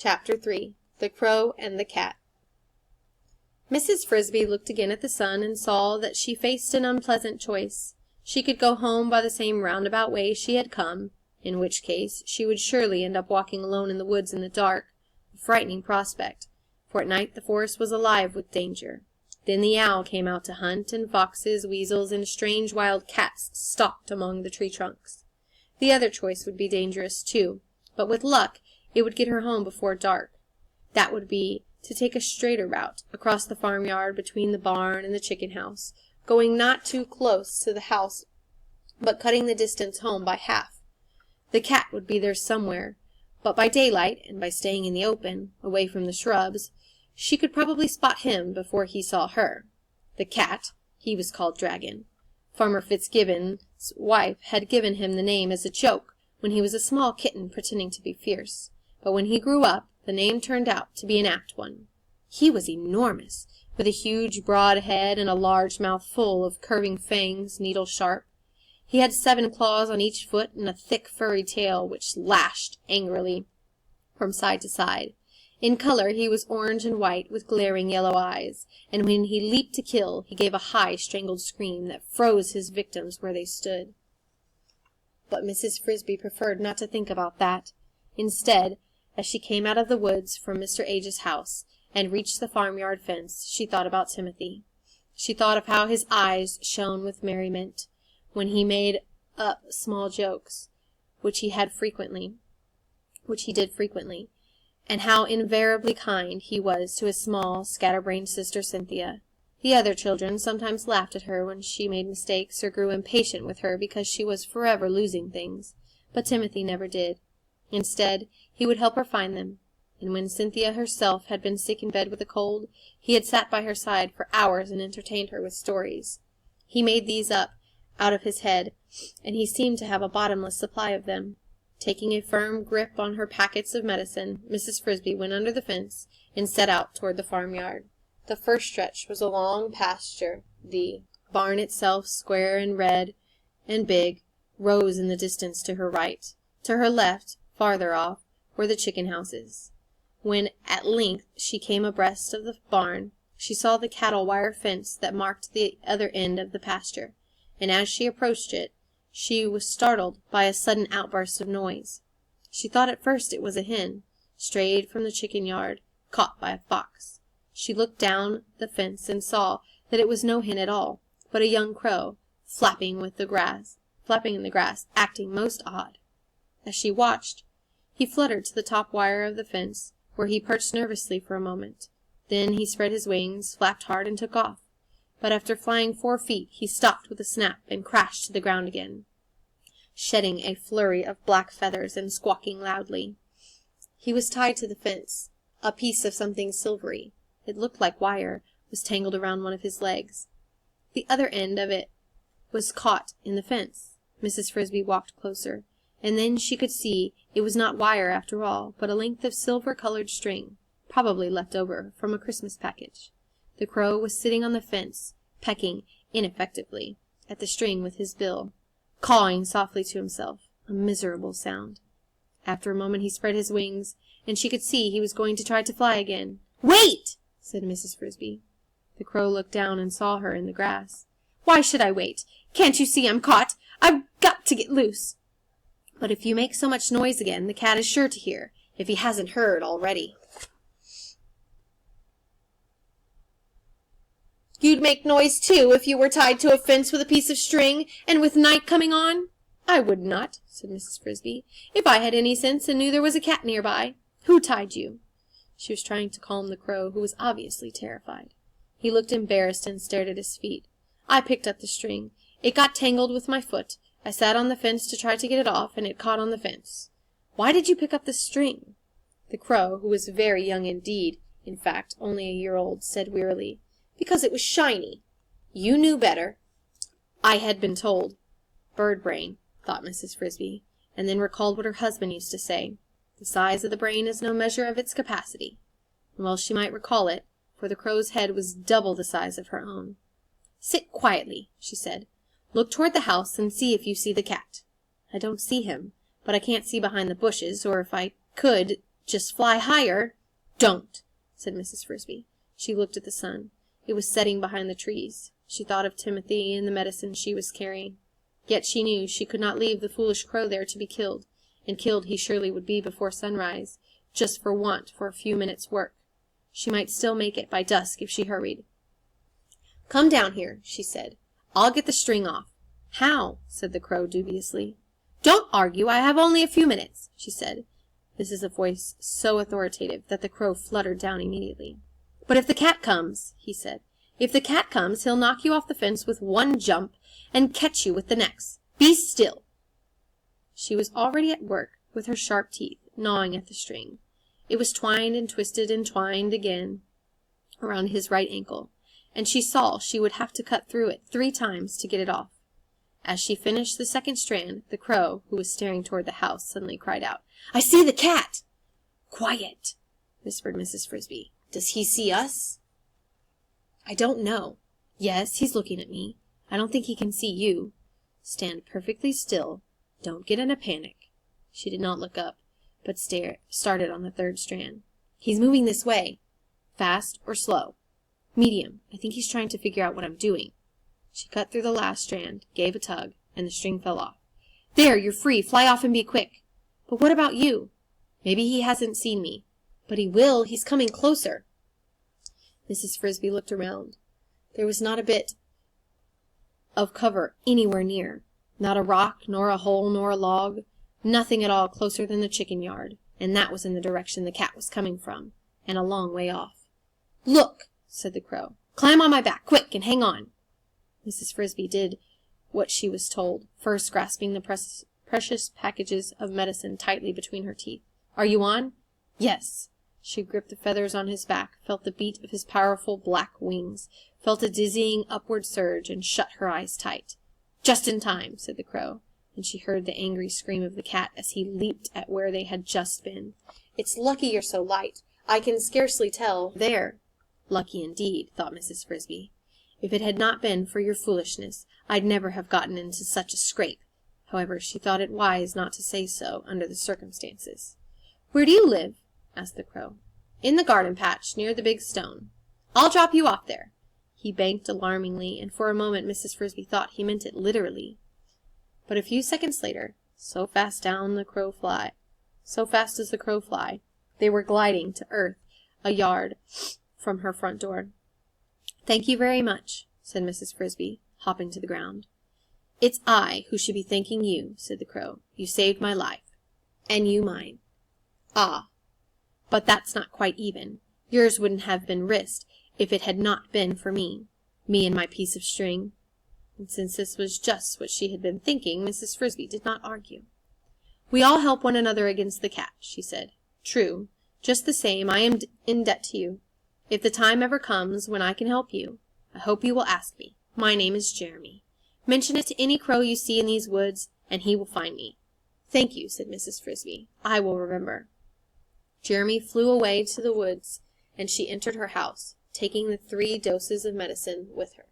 Chapter 3. The Crow and the Cat. Mrs. Frisby looked again at the sun and saw that she faced an unpleasant choice. She could go home by the same roundabout way she had come, in which case she would surely end up walking alone in the woods in the dark, a frightening prospect, for at night the forest was alive with danger. Then the owl came out to hunt, and foxes, weasels, and strange wild cats stalked among the tree trunks. The other choice would be dangerous too, but with luck it would get her home before dark. That would be to take a straighter route across the farmyard between the barn and the chicken house, going not too close to the house, but cutting the distance home by half. The cat would be there somewhere, but by daylight, and by staying in the open, away from the shrubs, she could probably spot him before he saw her. The cat, he was called Dragon. Farmer Fitzgibbon's wife had given him the name as a joke when he was a small kitten pretending to be fierce, but when he grew up, the name turned out to be an apt one. He was enormous, with a huge broad head and a large mouth full of curving fangs, needle-sharp. He had 7 claws on each foot and a thick furry tail which lashed angrily from side to side. In color he was orange and white, with glaring yellow eyes, and when he leaped to kill, he gave a high, strangled scream that froze his victims where they stood. But Mrs. Frisby preferred not to think about that. Instead, as she came out of the woods from Mr. Age's house, and reached the farmyard fence, she thought about Timothy. She thought of how his eyes shone with merriment when he made up small jokes, which he did frequently, and how invariably kind he was to his small, scatterbrained sister Cynthia. The other children sometimes laughed at her when she made mistakes, or grew impatient with her because she was forever losing things, but Timothy never did. Instead, he would help her find them, and when Cynthia herself had been sick in bed with a cold, he had sat by her side for hours and entertained her with stories. He made these up out of his head, and he seemed to have a bottomless supply of them. Taking a firm grip on her packets of medicine, Mrs. Frisby went under the fence and set out toward the farmyard. The first stretch was a long pasture. The barn itself, square and red and big, rose in the distance to her right. To her left, farther off, were the chicken houses. When at length she came abreast of the barn, she saw the cattle wire fence that marked the other end of the pasture, and as she approached it, she was startled by a sudden outburst of noise. She thought at first it was a hen, strayed from the chicken yard, caught by a fox. She looked down the fence and saw that it was no hen at all, but a young crow, flapping in the grass, acting most odd. As she watched, he fluttered to the top wire of the fence, where he perched nervously for a moment. Then he spread his wings, flapped hard, and took off. But after flying 4 feet, he stopped with a snap and crashed to the ground again, shedding a flurry of black feathers and squawking loudly. He was tied to the fence. A piece of something silvery, it looked like wire, was tangled around one of his legs. The other end of it was caught in the fence. Mrs. Frisby walked closer, and then she could see it was not wire after all, but a length of silver-colored string, probably left over from a Christmas package. The crow was sitting on the fence, pecking ineffectively at the string with his bill, cawing softly to himself, a miserable sound. After a moment he spread his wings, and she could see he was going to try to fly again. "Wait!" said Mrs. Frisby. The crow looked down and saw her in the grass. "Why should I wait? Can't you see I'm caught? I've got to get loose." "But if you make so much noise again, the cat is sure to hear, if he hasn't heard already." "You'd make noise, too, if you were tied to a fence with a piece of string, and with night coming on?" "I would not," said Mrs. Frisby, "if I had any sense and knew there was a cat nearby. Who tied you?" She was trying to calm the crow, who was obviously terrified. He looked embarrassed and stared at his feet. "I picked up the string. It got tangled with my foot. I sat on the fence to try to get it off, and it caught on the fence." "Why did you pick up the string?" The crow, who was very young indeed, in fact, only a year old, said wearily, "Because it was shiny." "You knew better." "I had been told." Bird brain, thought Mrs. Frisby, and then recalled what her husband used to say. The size of the brain is no measure of its capacity. And well she might recall it, for the crow's head was double the size of her own. "Sit quietly," she said. "Look toward the house and see if you see the cat." "I don't see him, but I can't see behind the bushes, or if I could, Just fly higher." "Don't," said Mrs. Frisby. She looked at the sun. It was setting behind the trees. She thought of Timothy and the medicine she was carrying. Yet she knew she could not leave the foolish crow there to be killed, and killed he surely would be before sunrise, just for want for a few minutes' work. She might still make it by dusk if she hurried. "Come down here," she said. "I'll get the string off." "How?" said the crow dubiously. "Don't argue, I have only a few minutes," she said. This is a voice so authoritative that the crow fluttered down immediately. "But if the cat comes," he said, "if the cat comes, he'll knock you off the fence with one jump and catch you with the next. Be still." She was already at work, with her sharp teeth, gnawing at the string. It was twined and twisted and twined again around his right ankle, and she saw she would have to cut through it 3 times to get it off. As she finished the second strand, the crow, who was staring toward the house, suddenly cried out, "I see the cat!" "Quiet," whispered Mrs. Frisby. "Does he see us?" "I don't know. Yes, he's looking at me. I don't think he can see you. Stand perfectly still. Don't get in a panic." She did not look up, but started on the 3rd strand. "He's moving this way." "Fast or slow?" "Medium. I think he's trying to figure out what I'm doing." She cut through the last strand, gave a tug, and the string fell off. "There, you're free. Fly off and be quick." "But what about you?" "Maybe he hasn't seen me." "But he will. He's coming closer." Mrs. Frisby looked around. There was not a bit of cover anywhere near. Not a rock, nor a hole, nor a log. Nothing at all closer than the chicken yard, and that was in the direction the cat was coming from, and a long way off. "Look," said the crow. "Climb on my back, quick, and hang on." Mrs. Frisby did what she was told, first grasping the precious packages of medicine tightly between her teeth. "Are you on?" "Yes." She gripped the feathers on his back, felt the beat of his powerful black wings, felt a dizzying upward surge, and shut her eyes tight. "Just in time," said the crow, and she heard the angry scream of the cat as he leaped at where they had just been. "It's lucky you're so light. I can scarcely tell there." Lucky indeed, thought Mrs. Frisby. "If it had not been for your foolishness, I'd never have gotten into such a scrape." However, she thought it wise not to say so under the circumstances. "Where do you live?" asked the crow. "In the garden patch, near the big stone." "I'll drop you off there." He banked alarmingly, and for a moment Mrs. Frisby thought he meant it literally. But a few seconds later, so fast as the crow fly, they were gliding to earth a yard from her front door. "Thank you very much," said Mrs. Frisby, hopping to the ground. "It's I who should be thanking you," said the crow. "You saved my life." "And you mine." "Ah, but that's not quite even. Yours wouldn't have been risked if it had not been for me and my piece of string." And since this was just what she had been thinking, Mrs. Frisby did not argue. "We all help one another against the cat," she said. "True. Just the same, I am in debt to you. If the time ever comes when I can help you, I hope you will ask me. My name is Jeremy. Mention it to any crow you see in these woods, and he will find me." "Thank you," said Mrs. Frisby. "I will remember." Jeremy flew away to the woods, and she entered her house, taking the 3 doses of medicine with her.